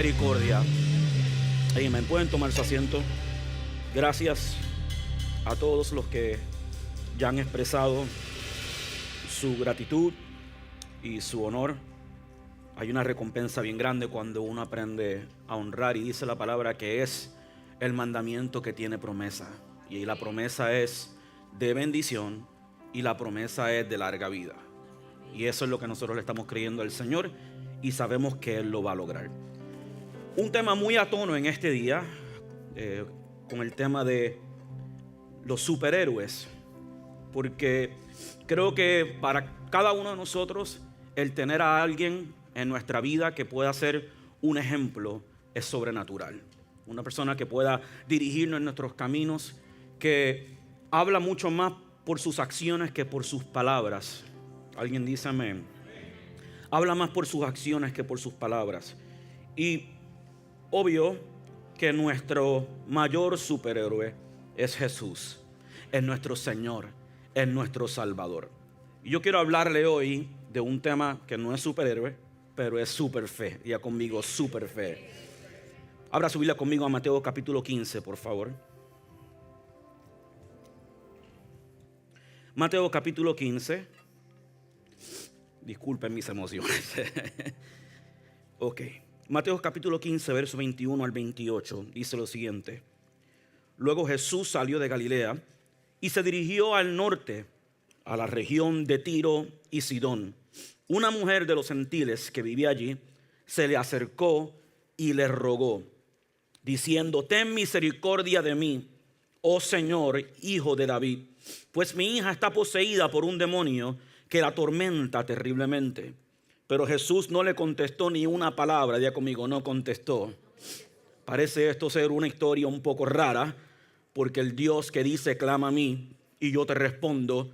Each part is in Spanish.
Misericordia. Amén. Pueden tomar su asiento. Gracias a todos los que ya han expresado su gratitud y su honor. Hay una recompensa bien grande cuando uno aprende a honrar, y dice la palabra que es el mandamiento que tiene promesa, y la promesa es de bendición y la promesa es de larga vida, y eso es lo que nosotros le estamos creyendo al Señor y sabemos que Él lo va a lograr. Un tema muy a tono en este día, con el tema de los superhéroes, porque creo que para cada uno de nosotros el tener a alguien en nuestra vida que pueda ser un ejemplo es sobrenatural. Una persona que pueda dirigirnos en nuestros caminos, que habla mucho más por sus acciones que por sus palabras. Alguien dice amén. Habla más por sus acciones que por sus palabras. Y obvio que nuestro mayor superhéroe es Jesús, es nuestro Señor, es nuestro Salvador. Y yo quiero hablarle hoy de un tema que no es superhéroe, pero es super fe. Diga conmigo, super fe. Abra su Biblia conmigo a Mateo capítulo 15, por favor. Mateo capítulo 15. Disculpen mis emociones. Ok. Mateo capítulo 15, verso 21 al 28, dice lo siguiente. Luego Jesús salió de Galilea y se dirigió al norte, a la región de Tiro y Sidón. Una mujer de los gentiles que vivía allí se le acercó y le rogó, diciendo: ten misericordia de mí, oh Señor, hijo de David, pues mi hija está poseída por un demonio que la atormenta terriblemente. Pero Jesús no le contestó ni una palabra. Diga conmigo, no contestó. Parece esto ser una historia un poco rara, porque el Dios que dice clama a mí y yo te respondo,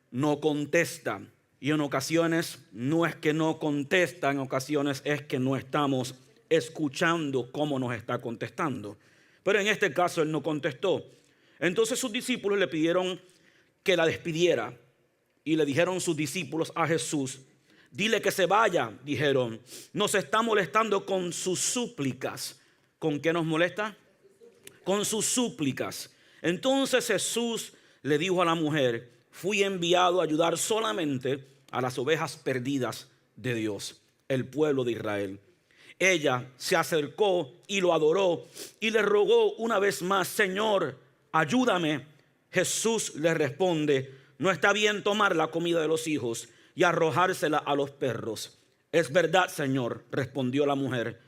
no contesta. Y en ocasiones no es que no contesta, en ocasiones es que no estamos escuchando cómo nos está contestando. Pero en este caso Él no contestó. Entonces sus discípulos le pidieron que la despidiera, y le dijeron sus discípulos a Jesús: dile que se vaya, dijeron. Nos está molestando con sus súplicas. ¿Con qué nos molesta? Con sus súplicas. Entonces Jesús le dijo a la mujer: fui enviado a ayudar solamente a las ovejas perdidas de Dios, el pueblo de Israel. Ella se acercó y lo adoró y le rogó una vez más: Señor, ayúdame. Jesús le responde: no está bien tomar la comida de los hijos y arrojársela a los perros. Es verdad, Señor, respondió la mujer,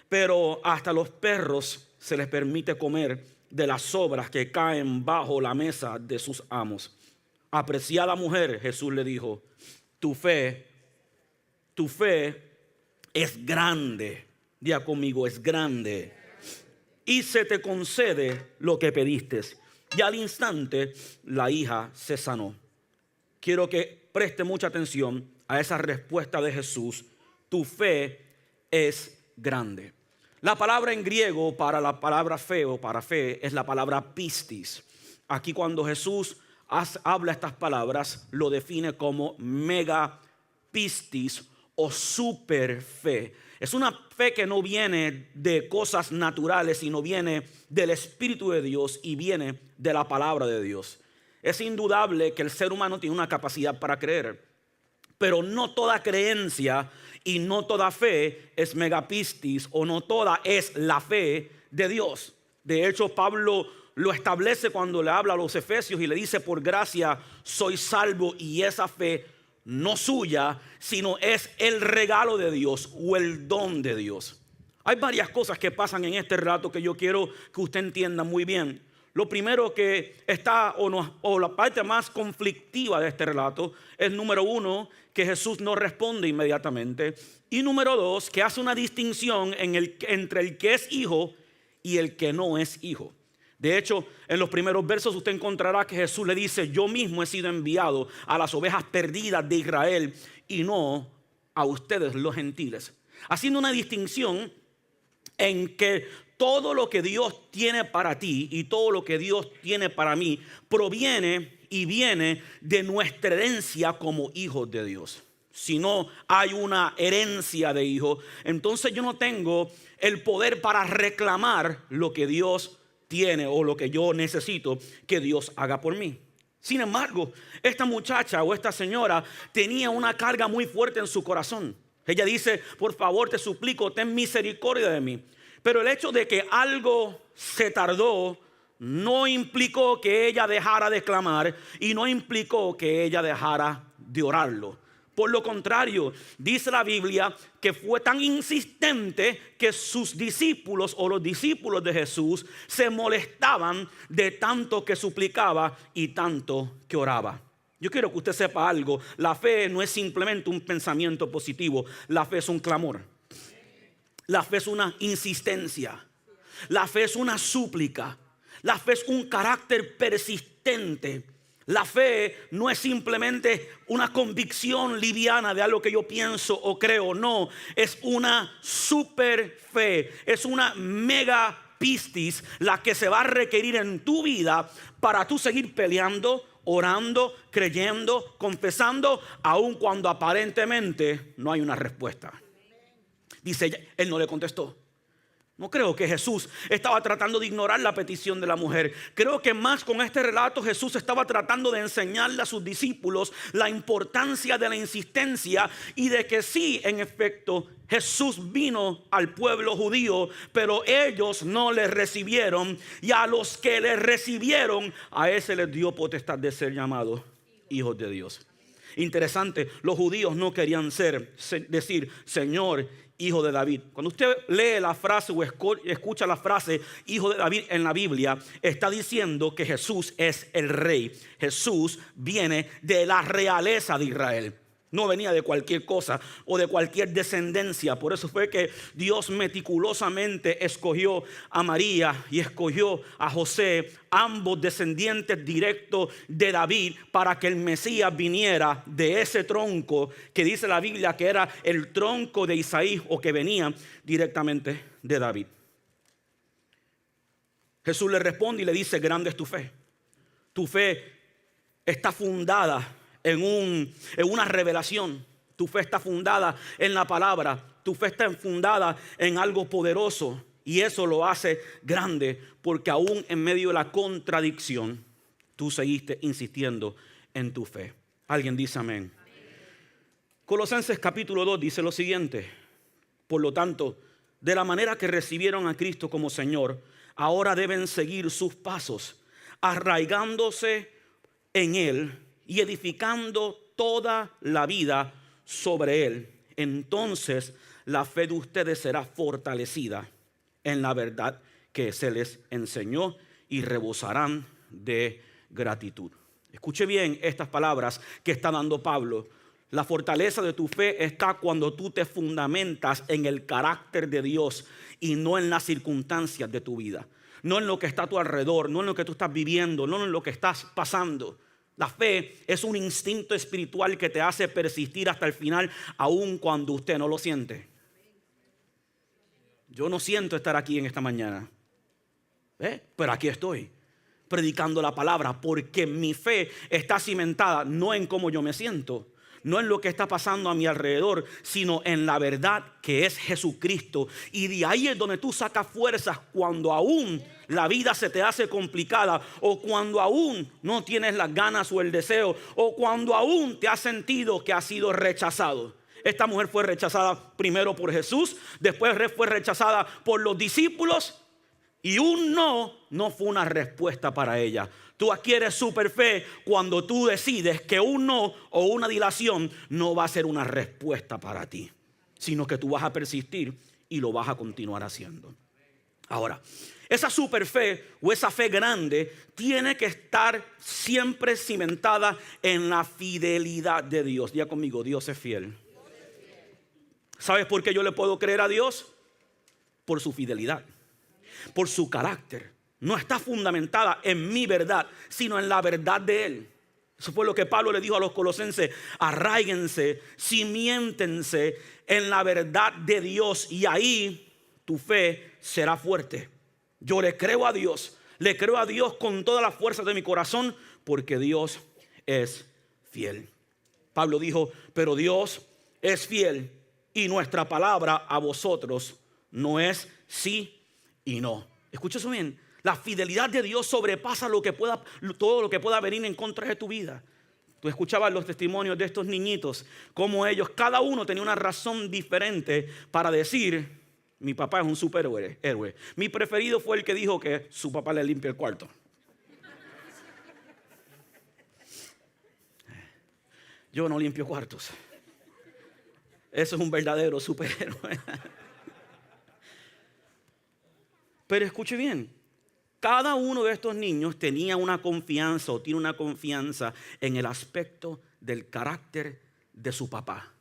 pero hasta los perros se les permite comer de las sobras que caen bajo la mesa de sus amos. Apreciada mujer, Jesús le dijo, tu fe es grande. Diga conmigo, es grande. Y se te concede lo que pediste. Y al instante la hija se sanó. Quiero que preste mucha atención a esa respuesta de Jesús. Tu fe es grande. La palabra en griego para la palabra fe o para fe es la palabra pistis. Aquí cuando Jesús habla estas palabras, lo define como mega pistis o super fe. Es una fe que no viene de cosas naturales, sino viene del Espíritu de Dios y viene de la palabra de Dios. Es indudable que el ser humano tiene una capacidad para creer, pero no toda creencia y no toda fe es megapistis, o no toda es la fe de Dios. De hecho, Pablo lo establece cuando le habla a los efesios y le dice: por gracia soy salvo, y esa fe no suya, sino es el regalo de Dios o el don de Dios. Hay varias cosas que pasan en este relato que yo quiero que usted entienda muy bien. Lo primero que está, o la parte más conflictiva de este relato, es número uno, que Jesús no responde inmediatamente. Y número dos, que hace una distinción entre el que es hijo y el que no es hijo. De hecho, en los primeros versos usted encontrará que Jesús le dice: yo mismo he sido enviado a las ovejas perdidas de Israel y no a ustedes los gentiles. Haciendo una distinción en que todo lo que Dios tiene para ti y todo lo que Dios tiene para mí proviene y viene de nuestra herencia como hijos de Dios. si no hay una herencia de hijo, entonces yo no tengo el poder para reclamar lo que Dios tiene o lo que yo necesito que Dios haga por mí. Sin embargo, esta muchacha o esta señora tenía una carga muy fuerte en su corazón. Ella dice: por favor, te suplico, ten misericordia de mí. Pero el hecho de que algo se tardó no implicó que ella dejara de clamar y no implicó que ella dejara de orarlo. Por lo contrario, dice la Biblia que fue tan insistente que sus discípulos o los discípulos de Jesús se molestaban de tanto que suplicaba y tanto que oraba. Yo quiero que usted sepa algo: la fe no es simplemente un pensamiento positivo, la fe es un clamor. La fe es una insistencia, la fe es una súplica, la fe es un carácter persistente. La fe no es simplemente una convicción liviana de algo que yo pienso o creo. No, es una super fe, es una mega pistis la que se va a requerir en tu vida para tú seguir peleando, orando, creyendo, confesando, aun cuando aparentemente no hay una respuesta. Dice ella, él no le contestó. No creo que Jesús estaba tratando de ignorar la petición de la mujer. Creo que más con este relato Jesús estaba tratando de enseñarle a sus discípulos la importancia de la insistencia y de que sí, en efecto, Jesús vino al pueblo judío, pero ellos no le recibieron, y a los que le recibieron, a ese les dio potestad de ser llamados hijos de Dios. Interesante, los judíos no querían decir Señor, hijo de David. Cuando usted lee la frase o escucha la frase hijo de David en la Biblia, está diciendo que Jesús es el rey. Jesús viene de la realeza de Israel. No venía de cualquier cosa o de cualquier descendencia. Por eso fue que Dios meticulosamente escogió a María y escogió a José, ambos descendientes directos de David, para que el Mesías viniera de ese tronco que dice la Biblia que era el tronco de Isaí, o que venía directamente de David. Jesús le responde y le dice: grande es tu fe. Tu fe está fundada en una revelación. Tu fe está fundada en la palabra. Tu fe está fundada en algo poderoso. Y eso lo hace grande, porque aún en medio de la contradicción, tú seguiste insistiendo en tu fe. Alguien dice amén. Colosenses capítulo 2 dice lo siguiente: por lo tanto, de la manera que recibieron a Cristo como Señor, ahora deben seguir sus pasos, arraigándose en Él y edificando toda la vida sobre Él. Entonces la fe de ustedes será fortalecida en la verdad que se les enseñó y rebosarán de gratitud. Escuche bien estas palabras que está dando Pablo. La fortaleza de tu fe está cuando tú te fundamentas en el carácter de Dios y no en las circunstancias de tu vida. No en lo que está a tu alrededor, no en lo que tú estás viviendo, no en lo que estás pasando. La fe es un instinto espiritual que te hace persistir hasta el final, aun cuando usted no lo siente. Yo no siento estar aquí en esta mañana, pero aquí estoy, predicando la palabra, porque mi fe está cimentada no en cómo yo me siento, no en lo que está pasando a mi alrededor, sino en la verdad que es Jesucristo. Y de ahí es donde tú sacas fuerzas cuando aún la vida se te hace complicada, o cuando aún no tienes las ganas o el deseo, o cuando aún te has sentido que has sido rechazado. Esta mujer fue rechazada primero por Jesús, después fue rechazada por los discípulos, y un no fue una respuesta para ella. Tú adquieres super fe cuando tú decides que un no o una dilación no va a ser una respuesta para ti, sino que tú vas a persistir y lo vas a continuar haciendo. Ahora, esa super fe o esa fe grande tiene que estar siempre cimentada en la fidelidad de Dios. Diga conmigo: Dios es fiel. ¿Sabes por qué yo le puedo creer a Dios? Por su fidelidad, por su carácter. No está fundamentada en mi verdad, sino en la verdad de Él. Eso fue lo que Pablo le dijo a los colosenses: arráiguense, cimiéntense en la verdad de Dios, y ahí tu fe será fuerte. Yo le creo a Dios con todas las fuerzas de mi corazón, porque Dios es fiel. Pablo dijo, pero Dios es fiel y nuestra palabra a vosotros no es sí y no. Escucha eso bien. La fidelidad de Dios sobrepasa todo lo que pueda venir en contra de tu vida. Tú escuchabas los testimonios de estos niñitos, cómo ellos, cada uno tenía una razón diferente para decir, mi papá es un superhéroe. Mi preferido fue el que dijo que su papá le limpia el cuarto. Yo no limpio cuartos. Eso es un verdadero superhéroe. Pero escuche bien. Cada uno de estos niños tenía una confianza o tiene una confianza en el aspecto del carácter de su papá.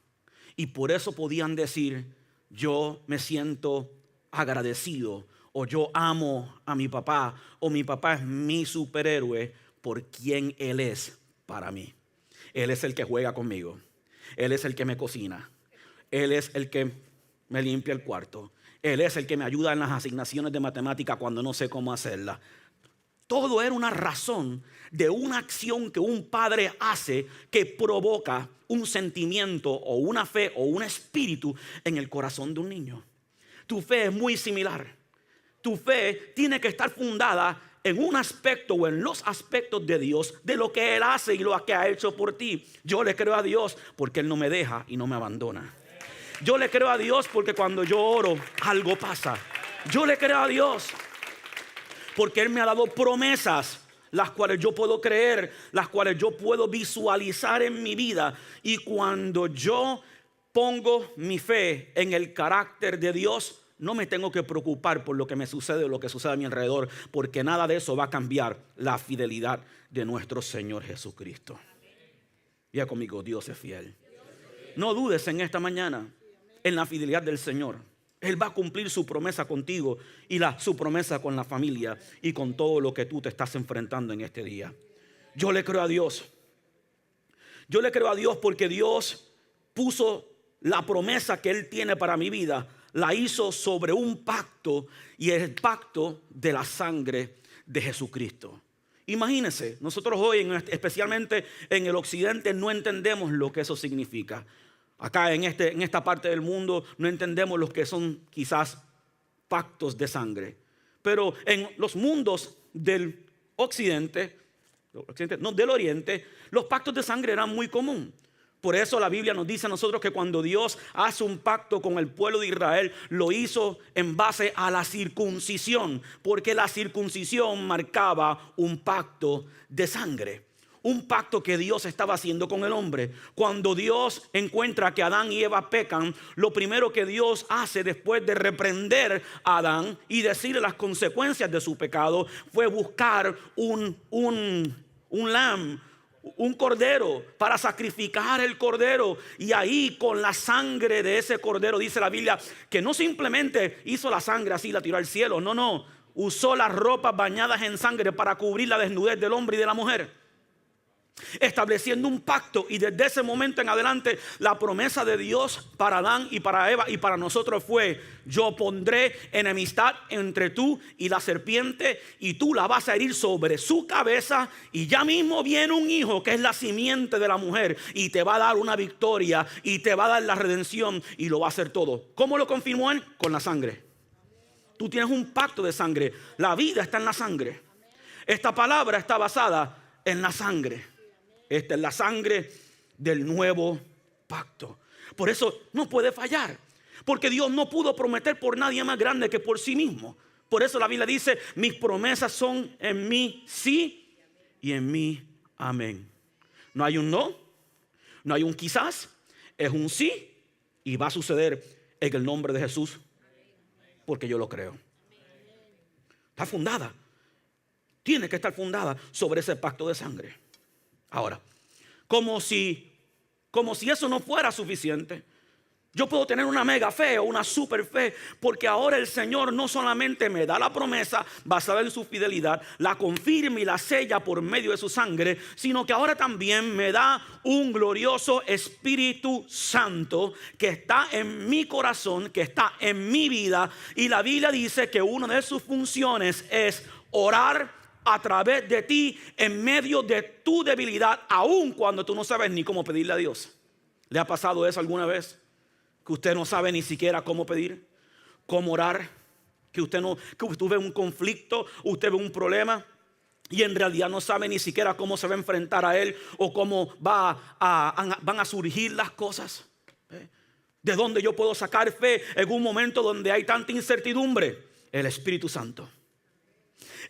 Y por eso podían decir, yo me siento agradecido o yo amo a mi papá o mi papá es mi superhéroe por quien él es para mí. Él es el que juega conmigo. Él es el que me cocina. Él es el que me limpia el cuarto. Él es el que me ayuda en las asignaciones de matemática cuando no sé cómo hacerlas. Todo era una razón de una acción que un padre hace que provoca un sentimiento o una fe o un espíritu en el corazón de un niño. Tu fe es muy similar. Tu fe tiene que estar fundada en un aspecto o en los aspectos de Dios, de lo que Él hace y lo que ha hecho por ti. Yo le creo a Dios porque Él no me deja y no me abandona. Yo le creo a Dios porque cuando yo oro, algo pasa. Yo le creo a Dios porque Él me ha dado promesas, las cuales yo puedo creer, las cuales yo puedo visualizar en mi vida. Y cuando yo pongo mi fe en el carácter de Dios, no me tengo que preocupar por lo que me sucede o lo que sucede a mi alrededor, porque nada de eso va a cambiar la fidelidad de nuestro Señor Jesucristo. Ya conmigo, Dios es fiel. No dudes en esta mañana en la fidelidad del Señor. Él va a cumplir su promesa contigo y su promesa con la familia y con todo lo que tú te estás enfrentando en este día. Yo le creo a Dios. Yo le creo a Dios porque Dios puso la promesa que Él tiene para mi vida, la hizo sobre un pacto, y el pacto de la sangre de Jesucristo. Imagínense, nosotros hoy, especialmente en el occidente, no entendemos lo que eso significa. Acá en esta parte del mundo no entendemos lo que son quizás pactos de sangre. Pero en los mundos del occidente, no, del oriente, los pactos de sangre eran muy común. Por eso la Biblia nos dice a nosotros que cuando Dios hace un pacto con el pueblo de Israel, lo hizo en base a la circuncisión, porque la circuncisión marcaba un pacto de sangre. Un pacto que Dios estaba haciendo con el hombre. Cuando Dios encuentra que Adán y Eva pecan, lo primero que Dios hace después de reprender a Adán y decirle las consecuencias de su pecado fue buscar un lamb, un cordero, para sacrificar el cordero. Y ahí con la sangre de ese cordero, dice la Biblia, que no simplemente hizo la sangre así, la tiró al cielo. No, usó las ropas bañadas en sangre para cubrir la desnudez del hombre y de la mujer, estableciendo un pacto. Y desde ese momento en adelante la promesa de Dios para Adán y para Eva y para nosotros fue: yo pondré enemistad entre tú y la serpiente, y tú la vas a herir sobre su cabeza, y ya mismo viene un hijo que es la simiente de la mujer y te va a dar una victoria y te va a dar la redención, y lo va a hacer todo. ¿Cómo lo confirmó Él? Con la sangre. Tú tienes un pacto de sangre. La vida está en la sangre. Esta palabra está basada en la sangre. Esta es la sangre del nuevo pacto. Por eso no puede fallar, porque Dios no pudo prometer por nadie más grande que por sí mismo. Por eso la Biblia dice: mis promesas son en mí sí y en mí amén. No hay un no, no hay un quizás, es un sí, y va a suceder en el nombre de Jesús, porque yo lo creo. Está fundada, tiene que estar fundada sobre ese pacto de sangre. Ahora, como si eso no fuera suficiente, yo puedo tener una mega fe o una super fe, porque ahora el Señor no solamente me da la promesa basada en su fidelidad, la confirma y la sella por medio de su sangre, sino que ahora también me da un glorioso Espíritu Santo que está en mi corazón, que está en mi vida. Y la Biblia dice que una de sus funciones es orar, a través de ti en medio de tu debilidad, aun cuando tú no sabes ni cómo pedirle a Dios. ¿Le ha pasado eso alguna vez? Que usted no sabe ni siquiera cómo pedir, cómo orar, que usted ve un conflicto, usted ve un problema y en realidad no sabe ni siquiera cómo se va a enfrentar a él o cómo van a surgir las cosas. ¿De dónde yo puedo sacar fe en un momento donde hay tanta incertidumbre? El Espíritu Santo.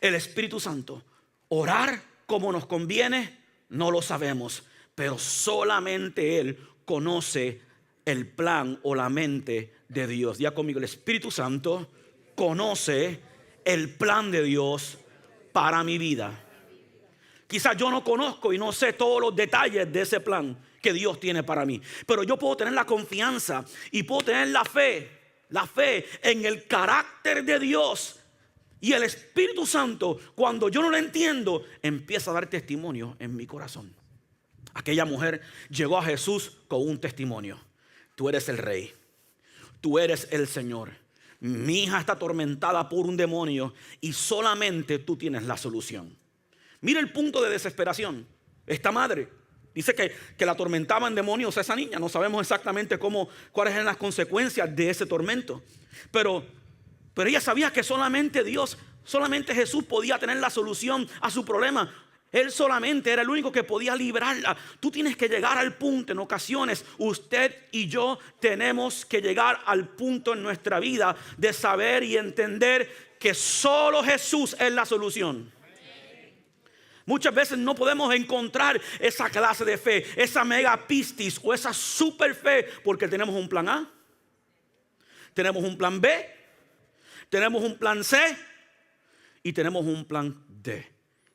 El Espíritu Santo. Orar como nos conviene, no lo sabemos, pero solamente Él conoce el plan o la mente de Dios. Ya conmigo, el Espíritu Santo conoce el plan de Dios para mi vida. Quizás yo no conozco y no sé todos los detalles de ese plan que Dios tiene para mí, pero yo puedo tener la confianza y puedo tener la fe en el carácter de Dios. Y el Espíritu Santo, cuando yo no lo entiendo, empieza a dar testimonio en mi corazón. Aquella mujer llegó a Jesús con un testimonio. Tú eres el Rey, tú eres el Señor. Mi hija está atormentada por un demonio y solamente tú tienes la solución. Mira el punto de desesperación. Esta madre dice que la atormentaban demonios a esa niña. No sabemos exactamente cuáles eran las consecuencias de ese tormento. Pero ella sabía que solamente Jesús podía tener la solución a su problema. Él solamente era el único que podía librarla. Tú tienes que llegar al punto, en ocasiones usted y yo tenemos que llegar al punto en nuestra vida de saber y entender que solo Jesús es la solución. Muchas veces no podemos encontrar esa clase de fe, esa mega pistis o esa super fe, porque tenemos un plan A, tenemos un plan B, tenemos un plan C y tenemos un plan D.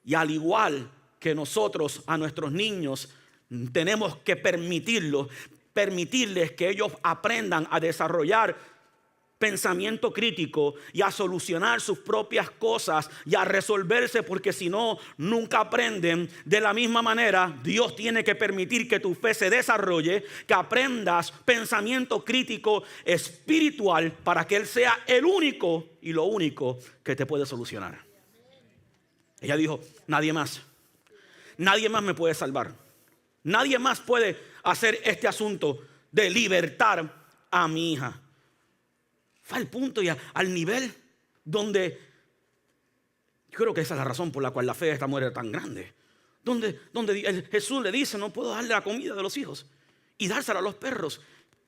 Y al igual que nosotros a nuestros niños tenemos que permitirles que ellos aprendan a desarrollar pensamiento crítico y a solucionar sus propias cosas y a resolverse, porque si no, nunca aprenden. De la misma manera, Dios tiene que permitir que tu fe se desarrolle, que aprendas pensamiento crítico espiritual para que Él sea el único y lo único que te puede solucionar. Ella dijo, nadie más me puede salvar. Nadie más puede hacer este asunto de libertar a mi hija. Fue al punto y al nivel donde, yo creo que esa es la razón por la cual la fe de esta mujer era tan grande. Donde Jesús le dice, no puedo darle la comida de los hijos y dársela a los perros.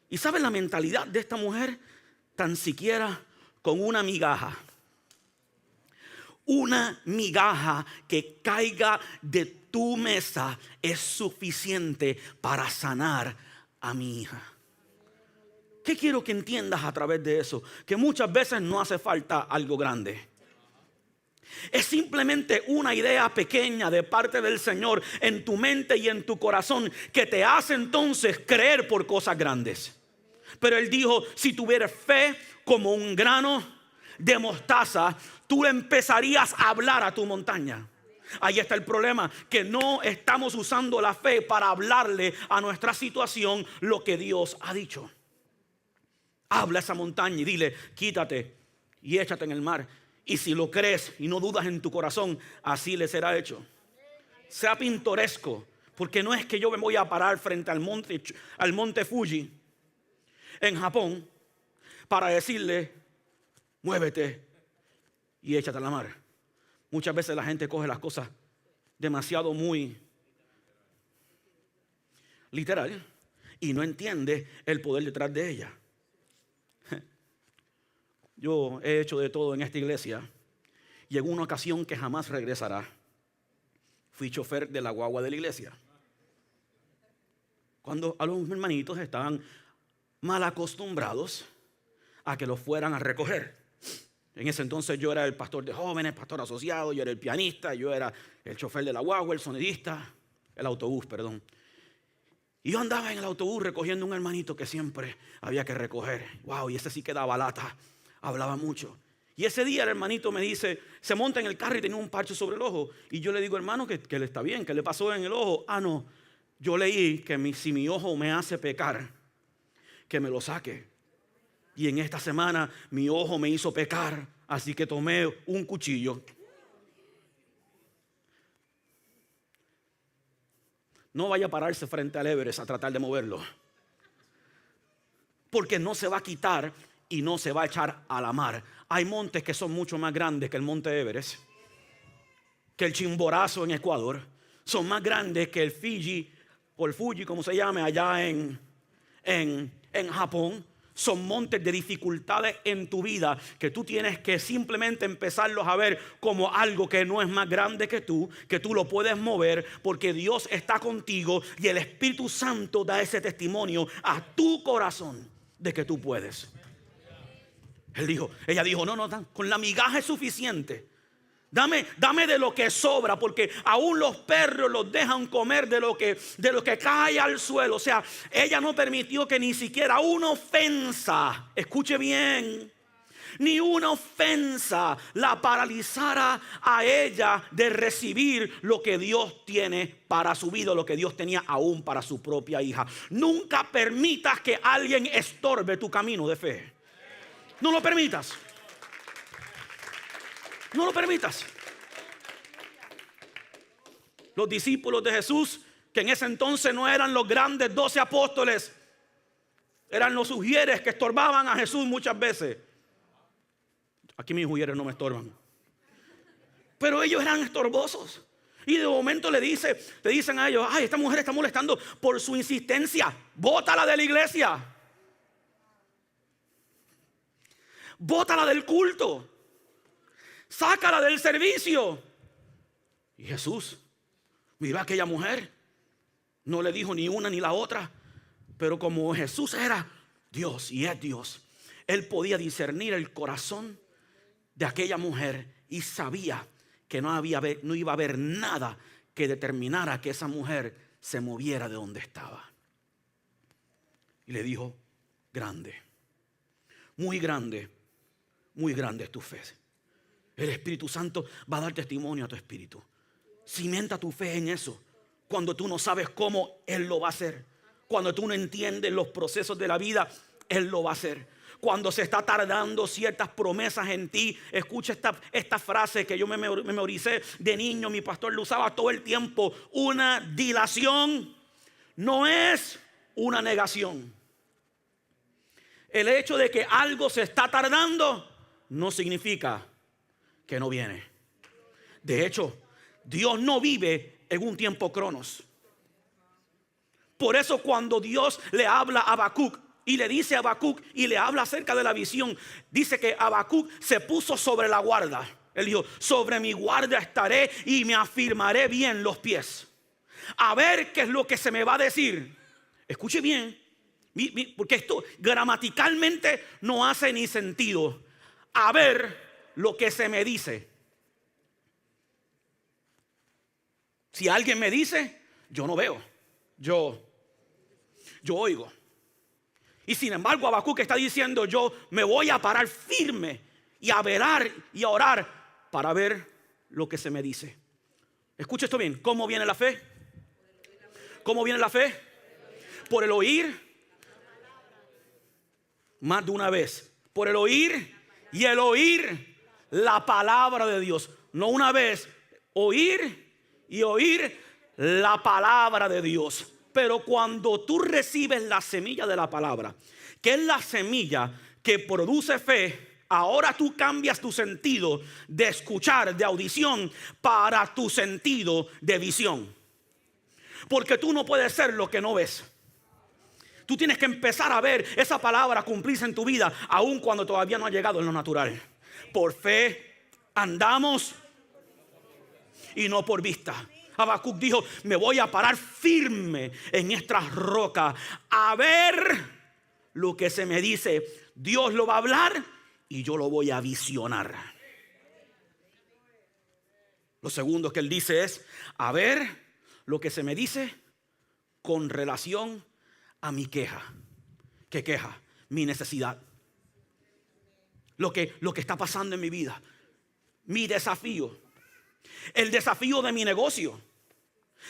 ¿Y saben la mentalidad de esta mujer? Tan siquiera con una migaja que caiga de tu mesa es suficiente para sanar a mi hija. ¿Qué quiero que entiendas a través de eso? Que muchas veces no hace falta algo grande. Es simplemente una idea pequeña de parte del Señor en tu mente y en tu corazón que te hace entonces creer por cosas grandes. Pero Él dijo, si tuvieras fe como un grano de mostaza, tú empezarías a hablar a tu montaña. Ahí está el problema, que no estamos usando la fe para hablarle a nuestra situación lo que Dios ha dicho. Habla a esa montaña y dile, quítate y échate en el mar. Y si lo crees y no dudas en tu corazón, así le será hecho. Sea pintoresco, porque no es que yo me voy a parar frente al monte Fuji en Japón para decirle, muévete y échate a la mar. Muchas veces la gente coge las cosas demasiado muy literal y no entiende el poder detrás de ella. Yo he hecho de todo en esta iglesia y en una ocasión que jamás regresará, fui chofer de la guagua de la iglesia. Cuando a los hermanitos estaban mal acostumbrados a que los fueran a recoger. En ese entonces yo era el pastor de jóvenes, pastor asociado, yo era el pianista, yo era el chofer de la guagua, el sonidista, el autobús, perdón. Y yo andaba en el autobús recogiendo un hermanito que siempre había que recoger. Wow, y ese sí que daba lata. Hablaba mucho. Y ese día el hermanito me dice, se monta en el carro y tenía un parche sobre el ojo. Y yo le digo, hermano, que le está bien, que le pasó en el ojo. Ah, no, yo leí que si mi ojo me hace pecar, que me lo saque. Y en esta semana mi ojo me hizo pecar, así que tomé un cuchillo. no vaya a pararse frente al Everest a tratar de moverlo. Porque no se va a quitar y no se va a echar a la mar. Hay montes que son mucho más grandes que el monte Everest, que el Chimborazo en Ecuador. Son más grandes que el Fiji, o el Fuji, como se llame, allá en Japón. Son montes de dificultades en tu vida que tú tienes que simplemente empezarlos a ver como algo que no es más grande que tú lo puedes mover porque Dios está contigo y el Espíritu Santo da ese testimonio a tu corazón de que tú puedes. Ella dijo, no, con la migaja es suficiente. Dame de lo que sobra, porque aún los perros los dejan comer de lo que cae al suelo. O sea, ella no permitió que ni siquiera una ofensa, escuche bien, ni una ofensa la paralizara a ella de recibir lo que Dios tiene para su vida, lo que Dios tenía aún para su propia hija. Nunca permitas que alguien estorbe tu camino de fe. No lo permitas. No lo permitas. Los discípulos de Jesús, que en ese entonces no eran los grandes 12 apóstoles, eran los ujieres que estorbaban a Jesús muchas veces. Aquí mis ujieres no me estorban, pero ellos eran estorbosos. Y de momento le dicen a ellos, ay, esta mujer está molestando por su insistencia, bótala de la iglesia, bótala del culto, sácala del servicio. Y Jesús miró a aquella mujer, no le dijo ni una ni la otra, pero como Jesús era Dios y es Dios, Él podía discernir el corazón de aquella mujer y sabía que no iba a haber nada que determinara que esa mujer se moviera de donde estaba. Y le dijo, grande, muy grande es tu fe. El Espíritu Santo va a dar testimonio a tu espíritu. Cimenta tu fe en eso. Cuando tú no sabes cómo, Él lo va a hacer. Cuando tú no entiendes los procesos de la vida, Él lo va a hacer. Cuando se está tardando ciertas promesas en ti, escucha esta frase que yo me memoricé de niño. Mi pastor lo usaba todo el tiempo. Una dilación no es una negación. El hecho de que algo se está tardando no significa que no viene. De hecho, Dios no vive en un tiempo cronos. Por eso cuando Dios le habla a Habacuc y le dice a Habacuc y le habla acerca de la visión, dice que Habacuc se puso sobre la guarda. Él dijo, sobre mi guarda estaré y me afirmaré bien los pies, a ver qué es lo que se me va a decir. Escuche bien, porque esto gramaticalmente no hace ni sentido. A ver lo que se me dice. Si alguien me dice, yo no veo, yo oigo. Y sin embargo Habacuc está diciendo, yo me voy a parar firme y a velar y a orar para ver lo que se me dice. Escucha esto bien, ¿cómo viene la fe? ¿Cómo viene la fe? Por el oír, más de una vez, por el oír y el oír la palabra de Dios. No una vez, oír y oír la palabra de Dios. Pero cuando tú recibes la semilla de la palabra, que es la semilla que produce fe, ahora tú cambias tu sentido de escuchar, de audición, para tu sentido de visión. Porque tú no puedes ser lo que no ves. Tú tienes que empezar a ver esa palabra cumplirse en tu vida, aun cuando todavía no ha llegado en lo natural. Por fe andamos y no por vista. Habacuc dijo, me voy a parar firme en estas rocas a ver lo que se me dice. Dios lo va a hablar y yo lo voy a visionar. Lo segundo que él dice es, a ver lo que se me dice con relación a mi queja. ¿Qué queja? Mi necesidad. Lo que está pasando en mi vida. Mi desafío. El desafío de mi negocio.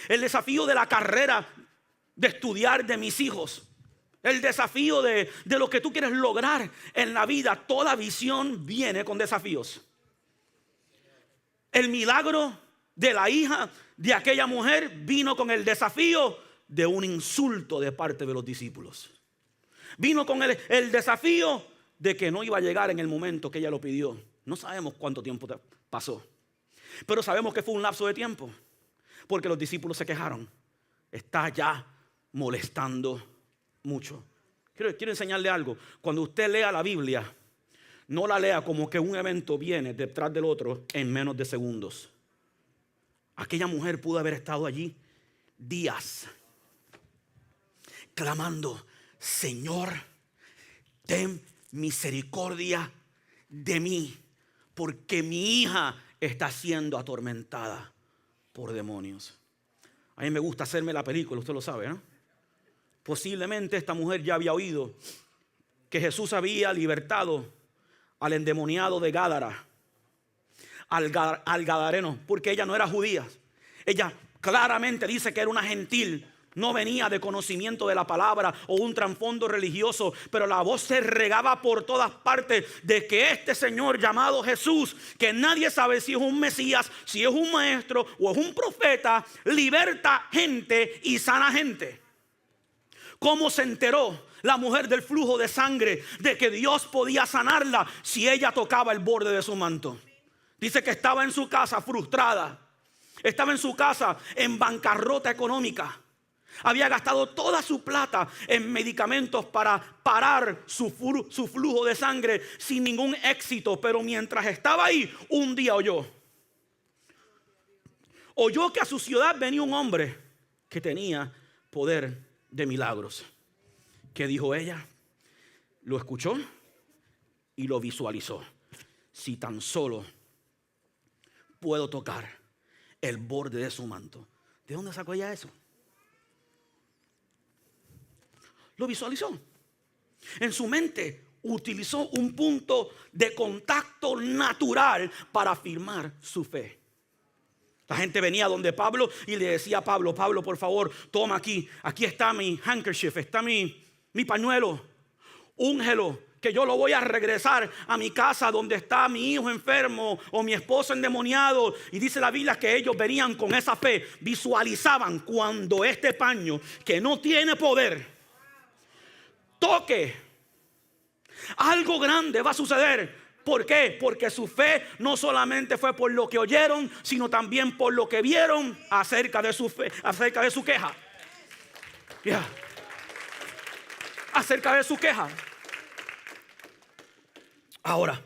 El desafío de la carrera de estudiar de mis hijos. El desafío de lo que tú quieres lograr en la vida. Toda visión viene con desafíos. El milagro de la hija de aquella mujer vino con el desafío de un insulto de parte de los discípulos. Vino con el desafío de que no iba a llegar en el momento que ella lo pidió. No sabemos cuánto tiempo pasó, pero sabemos que fue un lapso de tiempo, porque los discípulos se quejaron. Está ya molestando mucho. Quiero enseñarle algo. Cuando usted lea la Biblia, no la lea como que un evento viene detrás del otro en menos de segundos. Aquella mujer pudo haber estado allí días clamando: Señor, ten misericordia de mí, porque mi hija está siendo atormentada por demonios. A mí me gusta hacerme la película, usted lo sabe, ¿no? Posiblemente esta mujer ya había oído que Jesús había libertado al endemoniado de Gádara, al gadareno, porque ella no era judía. Ella claramente dice que era una gentil. No venía de conocimiento de la palabra o un trasfondo religioso, pero la voz se regaba por todas partes de que este Señor llamado Jesús, que nadie sabe si es un Mesías, si es un maestro o es un profeta, liberta gente y sana gente. ¿Cómo se enteró la mujer del flujo de sangre de que Dios podía sanarla si ella tocaba el borde de su manto? Dice que estaba en su casa frustrada, estaba en su casa en bancarrota económica. Había gastado toda su plata en medicamentos para parar su flujo de sangre sin ningún éxito. Pero mientras estaba ahí, un día oyó que a su ciudad venía un hombre que tenía poder de milagros. ¿Qué dijo ella? Lo escuchó y lo visualizó. Si tan solo puedo tocar el borde de su manto. ¿De dónde sacó ella eso? Lo visualizó. En su mente utilizó un punto de contacto natural para afirmar su fe. La gente venía donde Pablo y le decía a Pablo: Pablo, por favor, toma aquí está mi handkerchief, está mi pañuelo, úngelo, que yo lo voy a regresar a mi casa donde está mi hijo enfermo o mi esposo endemoniado. Y dice la Biblia que ellos venían con esa fe, visualizaban cuando este paño, que no tiene poder, toque, algo grande va a suceder. ¿Por qué? Porque su fe no solamente fue por lo que oyeron, sino también por lo que vieron acerca de su fe, acerca de su queja. Acerca de su queja. Ahora,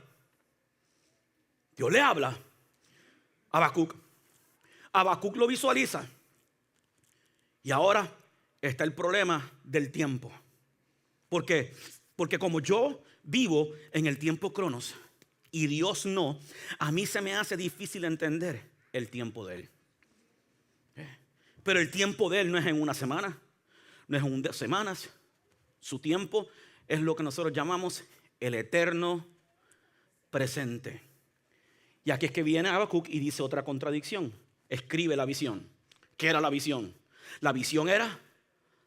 Dios le habla a Habacuc. Habacuc lo visualiza. Y ahora está el problema del tiempo. ¿Por qué? Porque como yo vivo en el tiempo Cronos y Dios no, a mí se me hace difícil entender el tiempo de Él. Pero el tiempo de Él no es en una semana, no es en 2 semanas. Su tiempo es lo que nosotros llamamos el eterno presente. Y aquí es que viene Habacuc y dice otra contradicción. Escribe la visión. ¿Qué era la visión? La visión era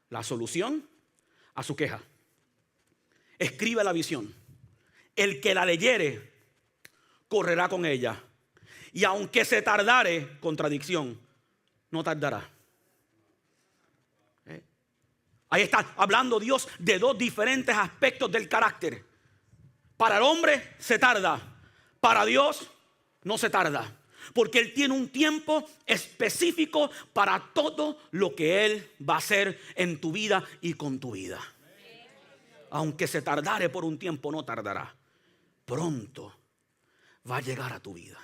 la solución a su queja. Escribe la visión. El que la leyere correrá con ella. Y aunque se tardare, contradicción, no tardará. Ahí está hablando Dios de 2 diferentes aspectos del carácter. Para el hombre se tarda, para Dios no se tarda. Porque Él tiene un tiempo específico para todo lo que Él va a hacer en tu vida y con tu vida. Aunque se tardare por un tiempo, no tardará. Pronto va a llegar a tu vida.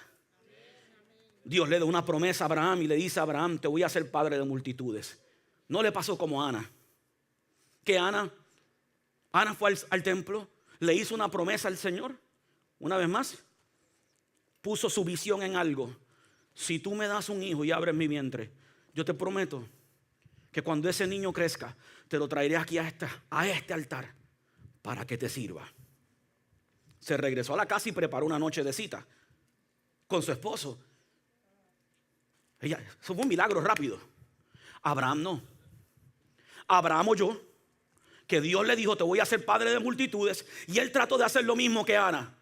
Dios le da una promesa a Abraham y le dice a Abraham: te voy a hacer padre de multitudes. No le pasó como a Ana. Que Ana fue al templo, le hizo una promesa al Señor. Una vez más, puso su visión en algo. Si tú me das un hijo y abres mi vientre, yo te prometo que cuando ese niño crezca, te lo traeré aquí a este altar para que te sirva. Se regresó a la casa y preparó una noche de cita con su esposo. Eso fue un milagro rápido. Abraham no. Abraham oyó que Dios le dijo: te voy a hacer padre de multitudes. Y él trató de hacer lo mismo que Ana.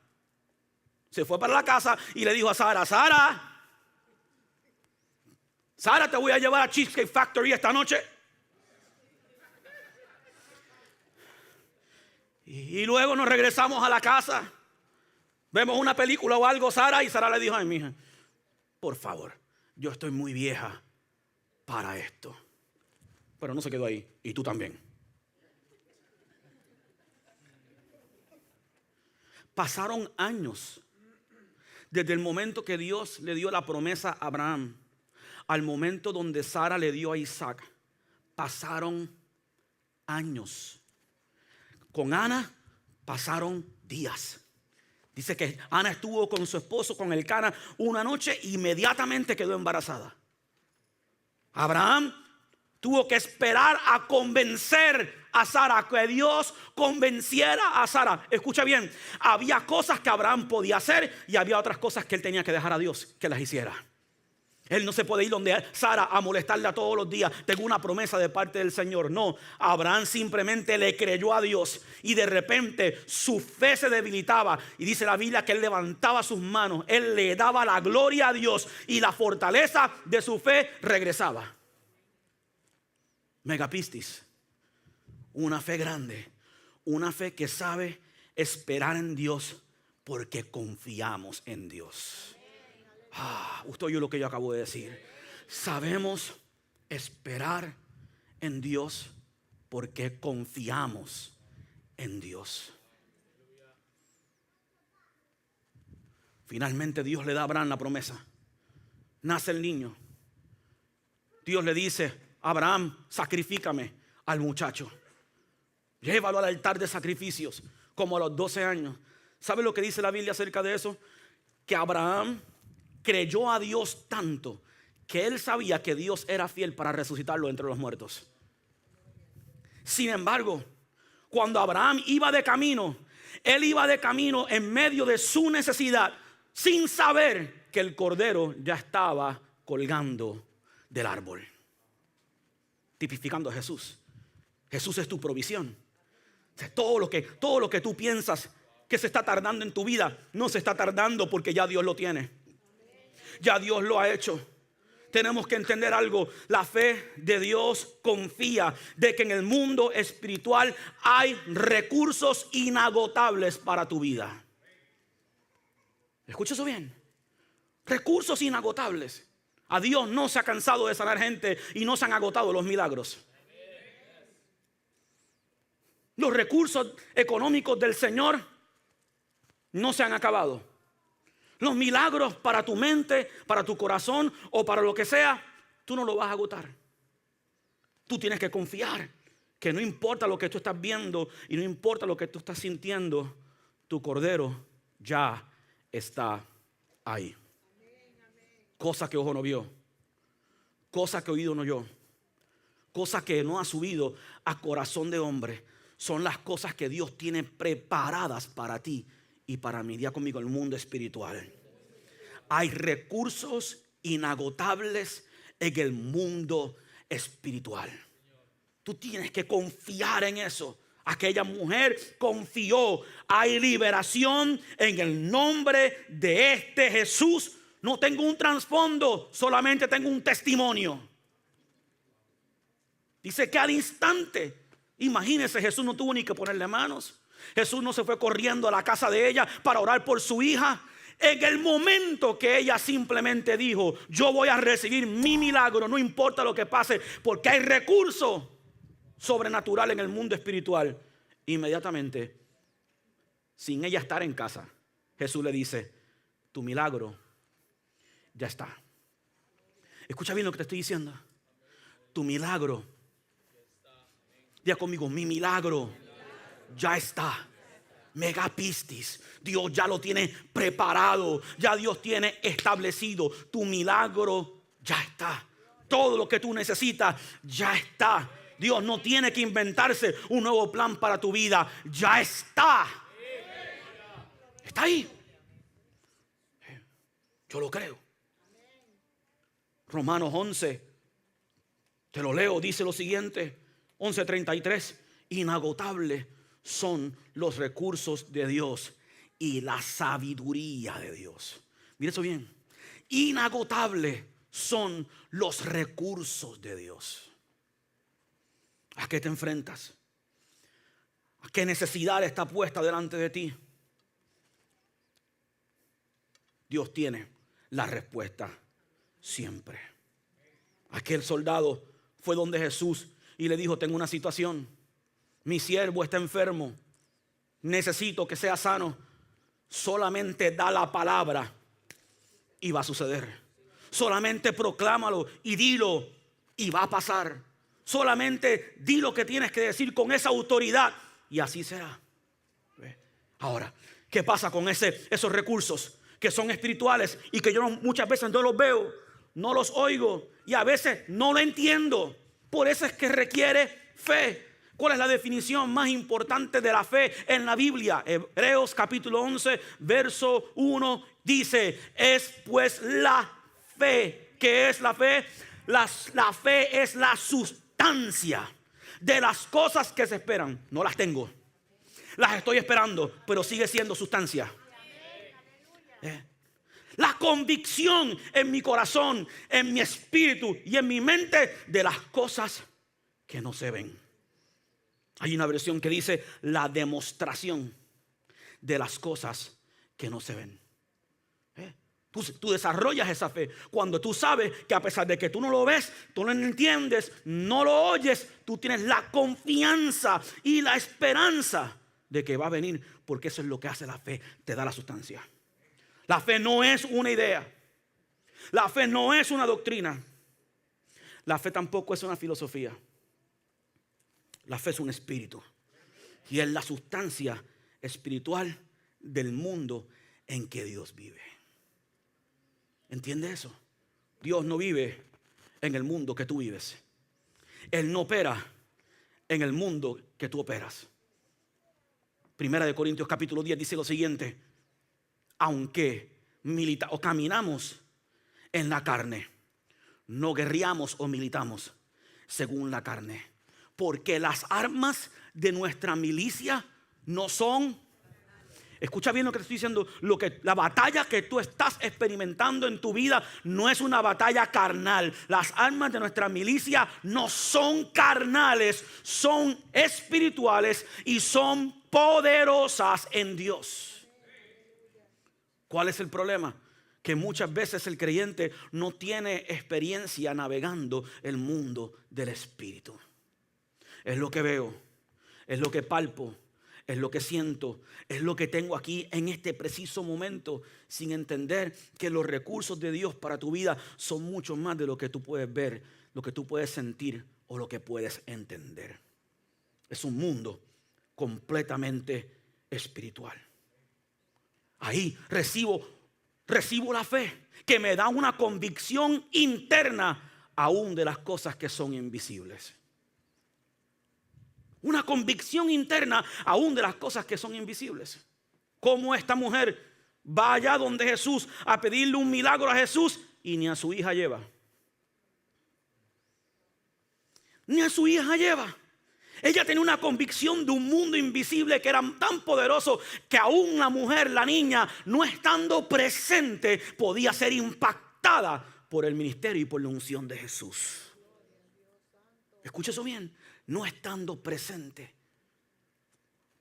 Se fue para la casa y le dijo a Sara: Sara, Sara, te voy a llevar a Cheesecake Factory esta noche. Y luego nos regresamos a la casa. Vemos una película o algo, Sara. Y Sara le dijo: ay, mija, por favor, yo estoy muy vieja para esto. Pero no se quedó ahí. Y tú también. Pasaron años desde el momento que Dios le dio la promesa a Abraham al momento donde Sara le dio a Isaac. Pasaron años. Con Ana pasaron días. Dice que Ana estuvo con su esposo, con Elcana, una noche e inmediatamente quedó embarazada. Abraham tuvo que esperar a convencer a Sara, que Dios convenciera a Sara. Escucha bien, había cosas que Abraham podía hacer y había otras cosas que él tenía que dejar a Dios que las hiciera. Él no se puede ir donde Sara a molestarla todos los días. Tengo una promesa de parte del Señor. No, Abraham simplemente le creyó a Dios y de repente su fe se debilitaba. Y dice la Biblia que él levantaba sus manos, él le daba la gloria a Dios y la fortaleza de su fe regresaba. Megapistis, una fe grande, una fe que sabe esperar en Dios porque confiamos en Dios. Usted oyó lo que yo acabo de decir. Sabemos esperar en Dios porque confiamos en Dios. Finalmente Dios le da a Abraham la promesa. Nace el niño. Dios le dice: Abraham, sacrifícame al muchacho. Llévalo al altar de sacrificios, como a los 12 años. ¿Sabe lo que dice la Biblia acerca de eso? Que Abraham creyó a Dios tanto que él sabía que Dios era fiel para resucitarlo entre los muertos. Sin embargo, cuando Abraham iba de camino, él iba de camino en medio de su necesidad, sin saber que el cordero ya estaba colgando del árbol. Tipificando a Jesús. Jesús es tu provisión. Todo lo que tú piensas que se está tardando en tu vida, no se está tardando porque ya Dios lo tiene. Ya Dios lo ha hecho. Tenemos que entender algo. La fe de Dios confía de que en el mundo espiritual hay recursos inagotables para tu vida. Escucha eso bien. Recursos inagotables. A Dios no se ha cansado de sanar gente y no se han agotado los milagros. Los recursos económicos del Señor no se han acabado. Los milagros para tu mente, para tu corazón o para lo que sea, tú no lo vas a agotar. Tú tienes que confiar que no importa lo que tú estás viendo y no importa lo que tú estás sintiendo, tu cordero ya está ahí. Cosa que ojo no vio, cosa que oído no oyó, cosa que no ha subido a corazón de hombre, son las cosas que Dios tiene preparadas para ti y para mí. Día conmigo, el mundo espiritual. Hay recursos inagotables en el mundo espiritual. Tú tienes que confiar en eso. Aquella mujer confió. Hay liberación en el nombre de este Jesús. No tengo un trasfondo, solamente tengo un testimonio. Dice que al instante, imagínense, Jesús no tuvo ni que ponerle manos. Jesús no se fue corriendo a la casa de ella para orar por su hija. En el momento que ella simplemente dijo: yo voy a recibir mi milagro, no importa lo que pase, porque hay recurso sobrenatural en el mundo espiritual. Inmediatamente, sin ella estar en casa, Jesús le dice: tu milagro ya está. Escucha bien lo que te estoy diciendo. Tu milagro, diga conmigo, mi milagro ya está. Megapistis. Dios ya lo tiene preparado. Ya Dios tiene establecido. Tu milagro ya está. Todo lo que tú necesitas ya está. Dios no tiene que inventarse un nuevo plan para tu vida. Ya está. Está ahí. Yo lo creo. Romanos 11, te lo leo, dice lo siguiente: 11:33. Inagotable son los recursos de Dios y la sabiduría de Dios. Mira eso bien. Inagotable son los recursos de Dios. ¿A qué te enfrentas? ¿A qué necesidad está puesta delante de ti? Dios tiene la respuesta siempre. Aquel soldado fue donde Jesús y le dijo: tengo una situación. Mi siervo está enfermo. Necesito que sea sano. Solamente da la palabra y va a suceder. Solamente proclámalo y dilo y va a pasar. Solamente di lo que tienes que decir con esa autoridad y así será. Ahora, ¿qué pasa con esos recursos que son espirituales y que yo muchas veces no los veo, no los oigo y a veces no lo entiendo? Por eso es que requiere fe. ¿Cuál es la definición más importante de la fe en la Biblia? Hebreos capítulo 11, verso 1 dice: es pues la fe. ¿Qué es la fe? La fe es la sustancia de las cosas que se esperan. No las tengo, las estoy esperando, pero sigue siendo sustancia. La convicción en mi corazón, en mi espíritu y en mi mente de las cosas que no se ven. Hay una versión que dice la demostración de las cosas que no se ven. Tú desarrollas esa fe cuando tú sabes que a pesar de que tú no lo ves, tú no lo entiendes, no lo oyes, tú tienes la confianza y la esperanza de que va a venir, porque eso es lo que hace la fe, te da la sustancia. La fe no es una idea, la fe no es una doctrina, la fe tampoco es una filosofía. La fe es un espíritu y es la sustancia espiritual del mundo en que Dios vive. ¿Entiendes eso? Dios no vive en el mundo que tú vives. Él no opera en el mundo que tú operas. Primera de Corintios capítulo 10 dice lo siguiente: aunque caminamos en la carne, no guerreamos o militamos según la carne, porque las armas de nuestra milicia no son. Escucha bien lo que te estoy diciendo. La batalla que tú estás experimentando en tu vida no es una batalla carnal. Las armas de nuestra milicia no son carnales, son espirituales y son poderosas en Dios. ¿Cuál es el problema? Que muchas veces el creyente no tiene experiencia navegando el mundo del espíritu. Es lo que veo, es lo que palpo, es lo que siento, es lo que tengo aquí en este preciso momento, sin entender que los recursos de Dios para tu vida son mucho más de lo que tú puedes ver, lo que tú puedes sentir o lo que puedes entender. Es un mundo completamente espiritual. Ahí recibo la fe que me da una convicción interna aún de las cosas que son invisibles. Una convicción interna aún de las cosas que son invisibles. Como esta mujer va allá donde Jesús a pedirle un milagro a Jesús y ni a su hija lleva. Ni a su hija lleva. Ella tenía una convicción de un mundo invisible que era tan poderoso que aún la mujer, la niña, no estando presente, podía ser impactada por el ministerio y por la unción de Jesús. Escucha eso bien. No estando presente.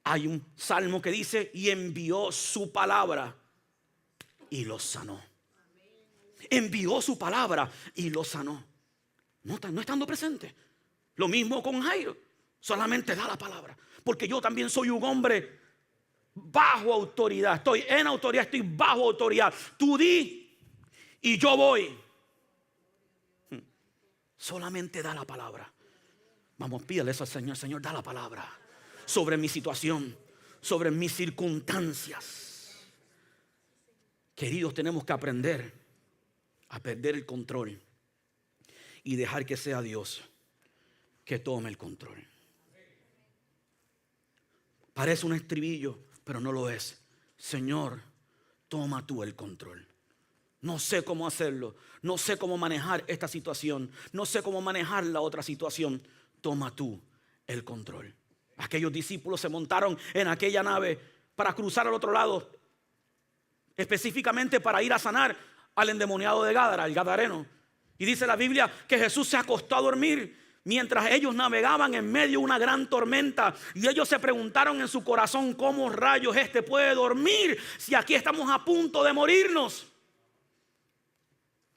Hay un salmo que dice: y envió su palabra y los sanó. Envió su palabra y los sanó. No estando presente. Lo mismo con Jairo. Solamente da la palabra. Porque yo también soy un hombre bajo autoridad. Estoy en autoridad, estoy bajo autoridad. Tú di y yo voy. Solamente da la palabra. Vamos, pídale eso al Señor. Señor, da la palabra sobre mi situación, sobre mis circunstancias. Queridos, tenemos que aprender a perder el control y dejar que sea Dios que tome el control. Parece un estribillo, pero no lo es. Señor, toma tú el control. No sé cómo hacerlo. No sé cómo manejar esta situación. No sé cómo manejar la otra situación. Toma tú el control. Aquellos discípulos se montaron en aquella nave para cruzar al otro lado, específicamente para ir a sanar al endemoniado de Gádara, el gadareno. Y dice la Biblia que Jesús se acostó a dormir mientras ellos navegaban en medio de una gran tormenta. Y ellos se preguntaron en su corazón: ¿cómo rayos este puede dormir si aquí estamos a punto de morirnos?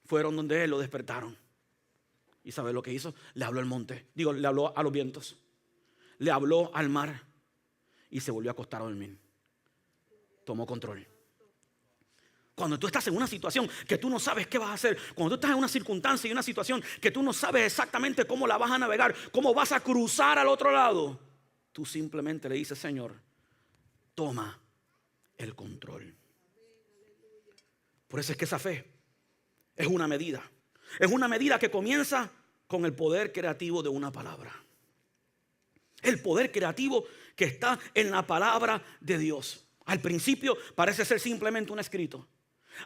Fueron donde él, lo despertaron. ¿Y sabe lo que hizo? Le habló al monte. Le habló a los vientos. Le habló al mar. Y se volvió a acostar a dormir. Tomó control. Cuando tú estás en una situación que tú no sabes qué vas a hacer, cuando tú estás en una circunstancia y una situación que tú no sabes exactamente cómo la vas a navegar, cómo vas a cruzar al otro lado, tú simplemente le dices: Señor, toma el control. Por eso es que esa fe es una medida. Es una medida que comienza con el poder creativo de una palabra. El poder creativo que está en la palabra de Dios. Al principio parece ser simplemente un escrito.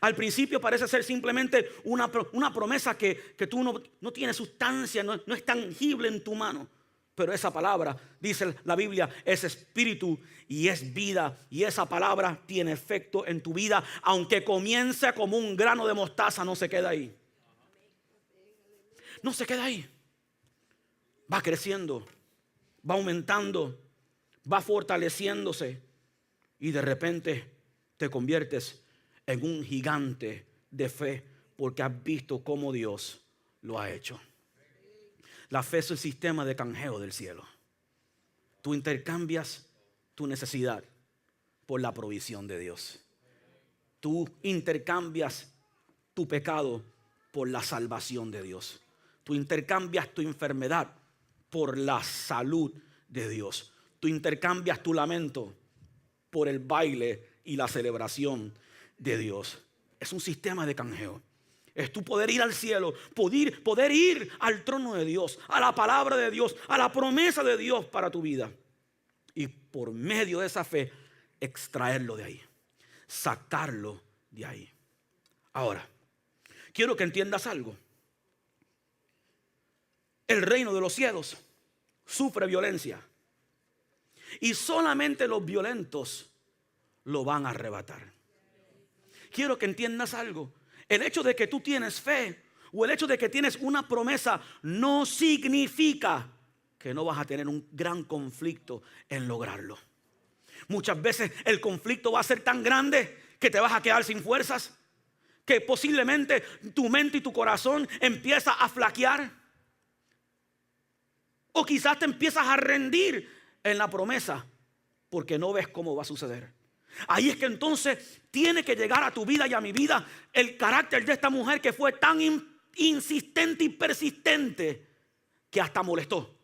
Al principio parece ser simplemente una promesa que tú no tienes sustancia, no es tangible en tu mano. Pero esa palabra, dice la Biblia, es espíritu y es vida. Y esa palabra tiene efecto en tu vida. Aunque comience como un grano de mostaza, no se queda ahí. No se queda ahí. Va creciendo, va aumentando, va fortaleciéndose. Y de repente te conviertes en un gigante de fe, porque has visto cómo Dios lo ha hecho. La fe es el sistema de canjeo del cielo. Tú intercambias tu necesidad por la provisión de Dios. Tú intercambias tu pecado por la salvación de Dios. Tú intercambias tu enfermedad por la salud de Dios. Tú intercambias tu lamento por el baile y la celebración de Dios. Es un sistema de canjeo. Es tu poder ir al cielo, poder ir al trono de Dios, a la palabra de Dios, a la promesa de Dios para tu vida. Y por medio de esa fe, extraerlo de ahí, sacarlo de ahí. Ahora, quiero que entiendas algo. El reino de los cielos sufre violencia. Y solamente los violentos lo van a arrebatar. Quiero que entiendas algo. El hecho de que tú tienes fe o el hecho de que tienes una promesa no significa que no vas a tener un gran conflicto en lograrlo. Muchas veces el conflicto va a ser tan grande que te vas a quedar sin fuerzas, que posiblemente tu mente y tu corazón empieza a flaquear, o quizás te empiezas a rendir en la promesa porque no ves cómo va a suceder. Ahí es que entonces tiene que llegar a tu vida y a mi vida el carácter de esta mujer que fue tan insistente y persistente que hasta molestó.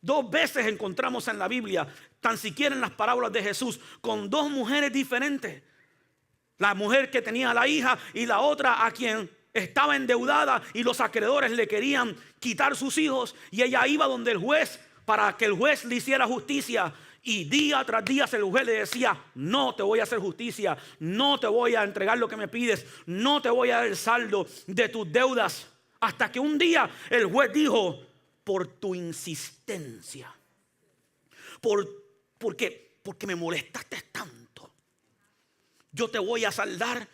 2 veces encontramos en la Biblia, tan siquiera en las parábolas de Jesús, con 2 mujeres diferentes. La mujer que tenía la hija y la otra a quien estaba endeudada y los acreedores le querían quitar sus hijos, y ella iba donde el juez para que el juez le hiciera justicia. Y día tras día el juez le decía: no te voy a hacer justicia, no te voy a entregar lo que me pides, no te voy a dar el saldo de tus deudas. Hasta que un día el juez dijo: por tu insistencia, porque me molestaste tanto, yo te voy a saldar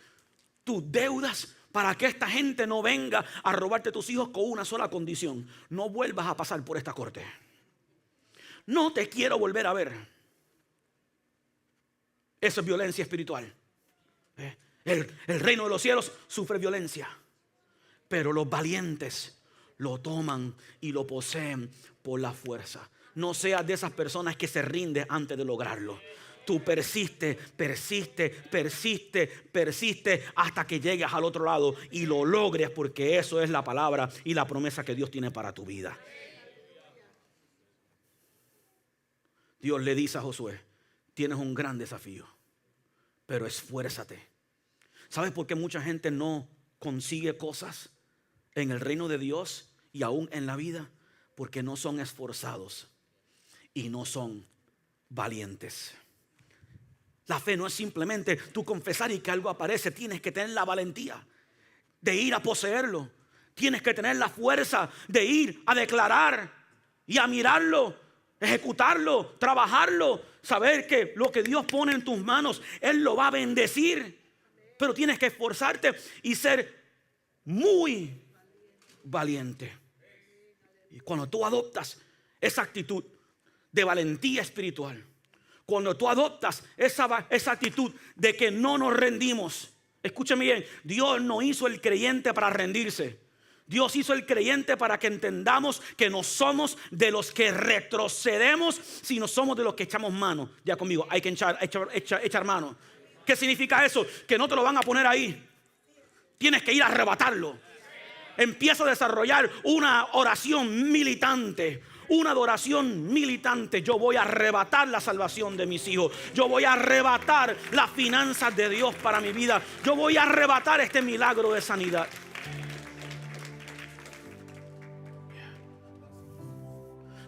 tus deudas para que esta gente no venga a robarte tus hijos, con una sola condición: no vuelvas a pasar por esta corte. No te quiero volver a ver. Eso es violencia espiritual. El reino de los cielos sufre violencia, pero los valientes lo toman y lo poseen por la fuerza. No seas de esas personas que se rinden antes de lograrlo. Tú persiste hasta que llegues al otro lado y lo logres, porque eso es la palabra y la promesa que Dios tiene para tu vida. Dios le dice a Josué: tienes un gran desafío, pero esfuérzate. ¿Sabes por qué mucha gente no consigue cosas en el reino de Dios y aún en la vida? Porque no son esforzados y no son valientes. La fe no es simplemente tú confesar y que algo aparece. Tienes que tener la valentía de ir a poseerlo. Tienes que tener la fuerza de ir a declarar y a mirarlo, ejecutarlo, trabajarlo, saber que lo que Dios pone en tus manos, Él lo va a bendecir. Pero tienes que esforzarte y ser muy valiente. Y cuando tú adoptas esa actitud de valentía espiritual, cuando tú adoptas esa actitud de que no nos rendimos, escúchame bien, Dios no hizo el creyente para rendirse. Dios hizo el creyente para que entendamos que no somos de los que retrocedemos, sino somos de los que echamos mano. Ya conmigo, hay que echar mano. ¿Qué significa eso? Que no te lo van a poner ahí. Tienes que ir a arrebatarlo. Empieza a desarrollar una oración militante. Una adoración militante. Yo voy a arrebatar la salvación de mis hijos. Yo voy a arrebatar las finanzas de Dios para mi vida. Yo voy a arrebatar este milagro de sanidad.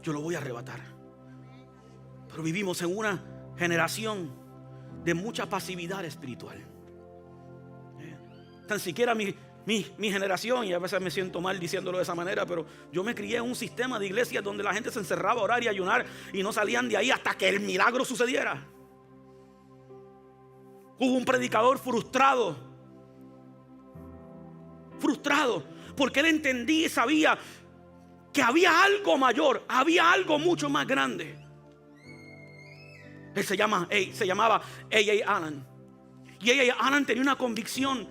Yo lo voy a arrebatar. Pero vivimos en una generación de mucha pasividad espiritual. Tan siquiera mi generación, y a veces me siento mal diciéndolo de esa manera, pero yo me crié en un sistema de iglesias donde la gente se encerraba a orar y ayunar y no salían de ahí hasta que el milagro sucediera. Hubo un predicador frustrado porque él entendía y sabía que había algo mayor, había algo mucho más grande. Él se llamaba A.A. Allen. Y A.A. Allen tenía una convicción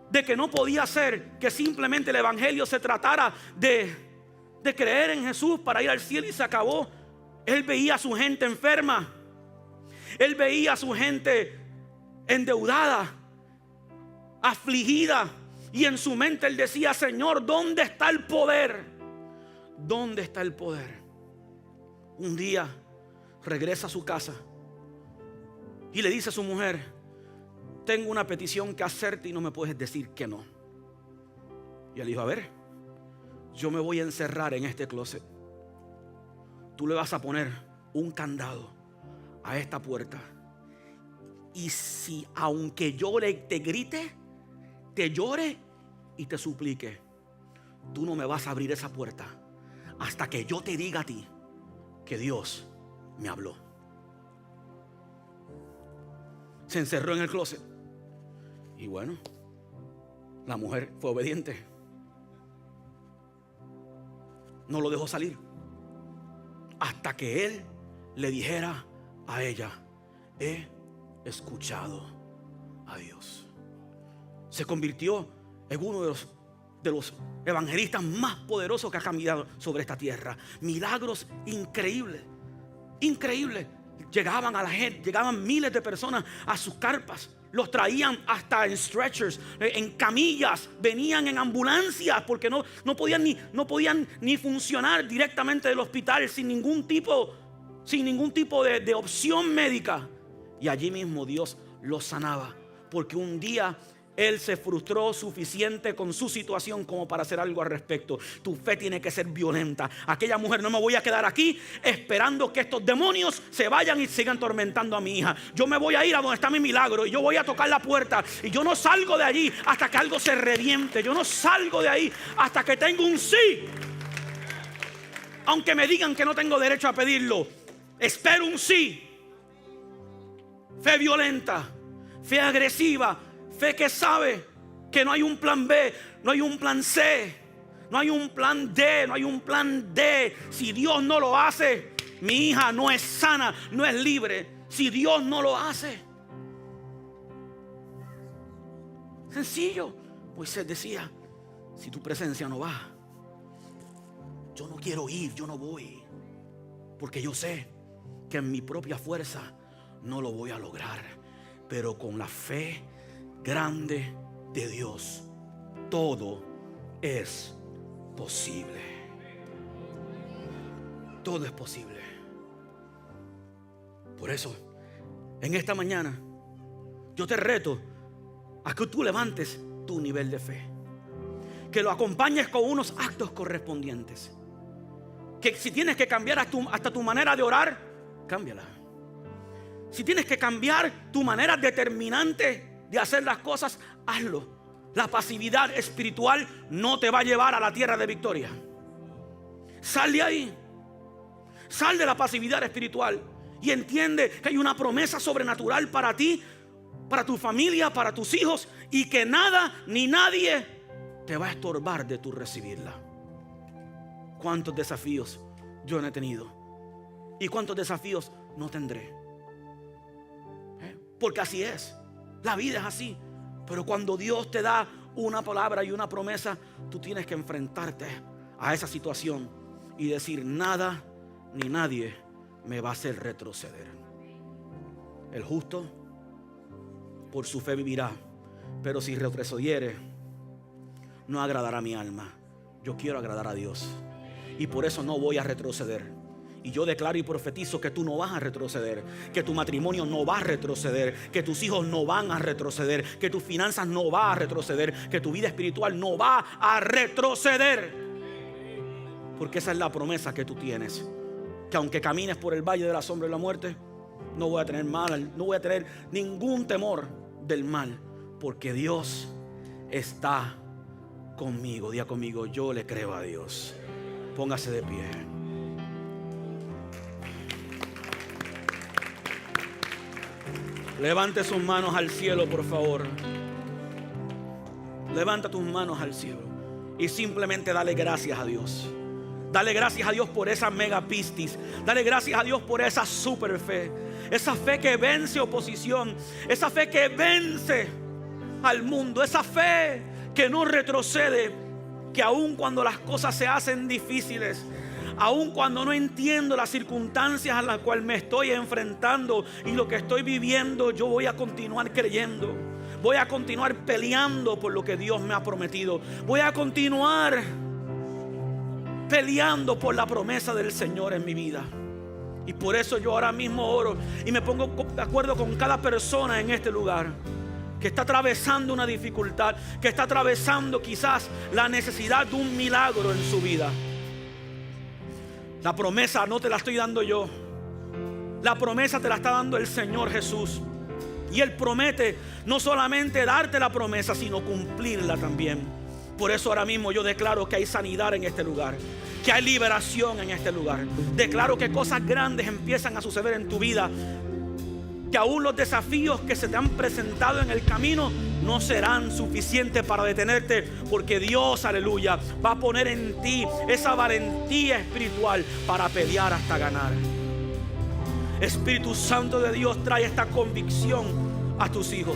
de que no podía ser que simplemente el evangelio se tratara de creer en Jesús para ir al cielo y se acabó. Él veía a su gente enferma. Él veía a su gente endeudada, afligida. Y en su mente él decía: Señor, ¿dónde está el poder? ¿Dónde está el poder? Un día regresa a su casa y le dice a su mujer: tengo una petición que hacerte y no me puedes decir que no. Y él dijo: a ver, yo me voy a encerrar en este closet. Tú le vas a poner un candado a esta puerta. Y si aunque llore, te grite, te llore y te suplique, tú no me vas a abrir esa puerta hasta que yo te diga a ti que Dios me habló. Se encerró en el closet. Y bueno, la mujer fue obediente. No lo dejó salir hasta que él le dijera a ella: he escuchado a Dios. Se convirtió en uno de los evangelistas más poderosos que ha caminado sobre esta tierra. Milagros increíbles. Llegaban a la gente, llegaban miles de personas a sus carpas. Los traían hasta en stretchers, en camillas, venían en ambulancias porque no podían ni funcionar directamente del hospital sin ningún tipo de opción médica. Y allí mismo Dios los sanaba, porque un día él se frustró suficiente con su situación como para hacer algo al respecto. Tu fe tiene que ser violenta. Aquella mujer: no me voy a quedar aquí esperando que estos demonios se vayan y sigan atormentando a mi hija. Yo me voy a ir a donde está mi milagro y yo voy a tocar la puerta. Y yo no salgo de allí hasta que algo se reviente. Yo no salgo de ahí hasta que tengo un sí. Aunque me digan que no tengo derecho a pedirlo, espero un sí. Fe violenta, fe agresiva, fe que sabe que no hay un plan B, no hay un plan C, no hay un plan D, no hay un plan D. Si Dios no lo hace, mi hija no es sana, no es libre. Si Dios no lo hace. Sencillo. Moisés decía: si tu presencia no va, yo no quiero ir, yo no voy. Porque yo sé que en mi propia fuerza no lo voy a lograr. Pero con la fe grande de Dios, todo es posible. Todo es posible. Por eso, en esta mañana, yo te reto a que tú levantes tu nivel de fe, que lo acompañes con unos actos correspondientes. Que si tienes que cambiar hasta tu manera de orar, cámbiala. Si tienes que cambiar tu manera determinante de hacer las cosas, hazlo. La pasividad espiritual no te va a llevar a la tierra de victoria. Sal de ahí. Sal de la pasividad espiritual y entiende que hay una promesa sobrenatural para ti, para tu familia, para tus hijos, y que nada ni nadie te va a estorbar de tu recibirla. ¿Cuántos desafíos yo no he tenido? ¿Y cuántos desafíos no tendré? Porque así es. La vida es así. Pero cuando Dios te da una palabra y una promesa, tú tienes que enfrentarte a esa situación y decir: nada ni nadie me va a hacer retroceder. El justo por su fe vivirá, pero si retrocediere, no agradará a mi alma. Yo quiero agradar a Dios y por eso no voy a retroceder. Y yo declaro y profetizo que tú no vas a retroceder, que tu matrimonio no va a retroceder, que tus hijos no van a retroceder, que tus finanzas no van a retroceder, que tu vida espiritual no va a retroceder. Porque esa es la promesa que tú tienes, que aunque camines por el valle de la sombra de la muerte, no voy a tener mal, no voy a tener ningún temor del mal, porque Dios está conmigo. Diga conmigo: yo le creo a Dios. Póngase de pie. Levante sus manos al cielo, por favor. Levanta tus manos al cielo y simplemente dale gracias a Dios. Dale gracias a Dios por esa megapistis. Dale gracias a Dios por esa super fe. Esa fe que vence oposición. Esa fe que vence al mundo. Esa fe que no retrocede. Que aun cuando las cosas se hacen difíciles, aun cuando no entiendo las circunstancias a las cuales me estoy enfrentando y lo que estoy viviendo, yo voy a continuar creyendo. Voy a continuar peleando por lo que Dios me ha prometido. Voy a continuar peleando por la promesa del Señor en mi vida. Y por eso yo ahora mismo oro y me pongo de acuerdo con cada persona en este lugar que está atravesando una dificultad, que está atravesando quizás la necesidad de un milagro en su vida. La promesa no te la estoy dando yo. La promesa te la está dando el Señor Jesús. Y Él promete no solamente darte la promesa, sino cumplirla también. Por eso ahora mismo yo declaro que hay sanidad en este lugar, que hay liberación en este lugar. Declaro que cosas grandes empiezan a suceder en tu vida, que aún los desafíos que se te han presentado en el camino no serán suficientes para detenerte, porque Dios, aleluya, va a poner en ti esa valentía espiritual para pelear hasta ganar. Espíritu Santo de Dios, trae esta convicción a tus hijos.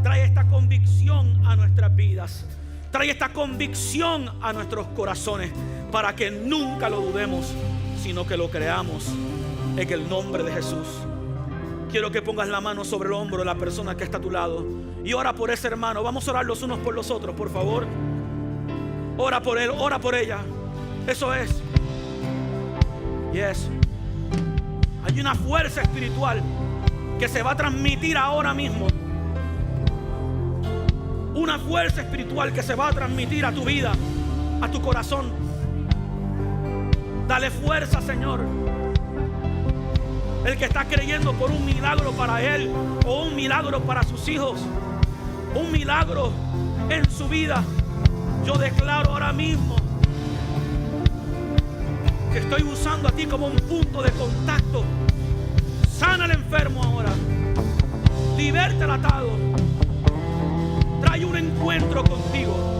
Trae esta convicción a nuestras vidas. Trae esta convicción a nuestros corazones, para que nunca lo dudemos, sino que lo creamos en el nombre de Jesús. Quiero que pongas la mano sobre el hombro de la persona que está a tu lado y ora por ese hermano. Vamos a orar los unos por los otros, por favor. Ora por él, ora por ella. Eso es. Yes. Hay una fuerza espiritual que se va a transmitir ahora mismo. Una fuerza espiritual que se va a transmitir a tu vida, a tu corazón. Dale fuerza, Señor. El que está creyendo por un milagro para él o un milagro para sus hijos, un milagro en su vida, yo declaro ahora mismo que estoy usando a ti como un punto de contacto. Sana al enfermo ahora, liberta al atado, trae un encuentro contigo,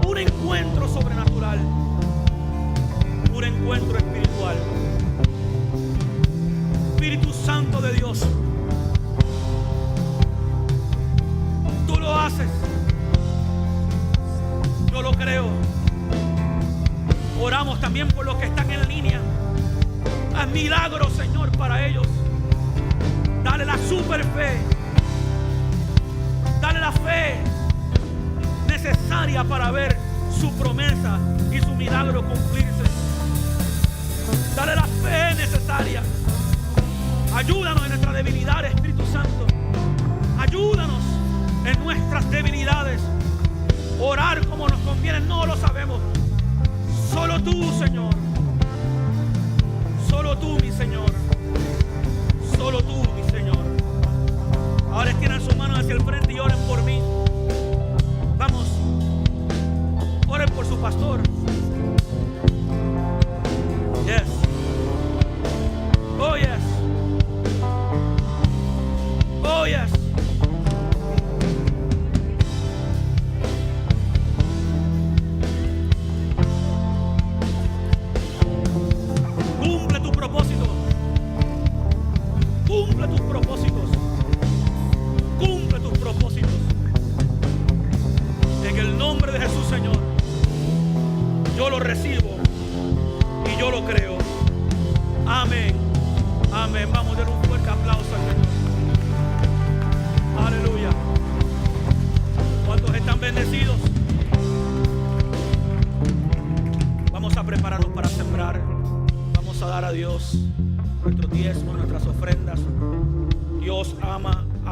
un encuentro sobrenatural, un encuentro espiritual. Espíritu Santo de Dios, tú lo haces. Yo lo creo. Oramos también por los que están en línea. Haz milagros, Señor, para ellos. Dale la super fe. Dale la fe necesaria para ver su promesa y su milagro cumplirse. Dale la fe necesaria. Ayúdanos en nuestras debilidades, Espíritu Santo. Ayúdanos en nuestras debilidades. Orar como nos conviene no lo sabemos. Solo tú, Señor. Solo tú, mi Señor. Solo tú, mi Señor. Ahora extiendan sus manos hacia el frente y oren por mí. Vamos. Oren por su pastor. Yes. Oh, yes. Oh, yes.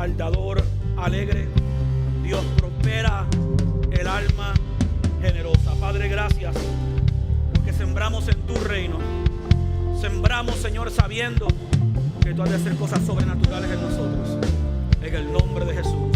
al dador alegre. Dios prospera el alma generosa. Padre, gracias porque sembramos en tu reino. Sembramos, Señor, sabiendo que tú has de hacer cosas sobrenaturales en nosotros. En el nombre de Jesús.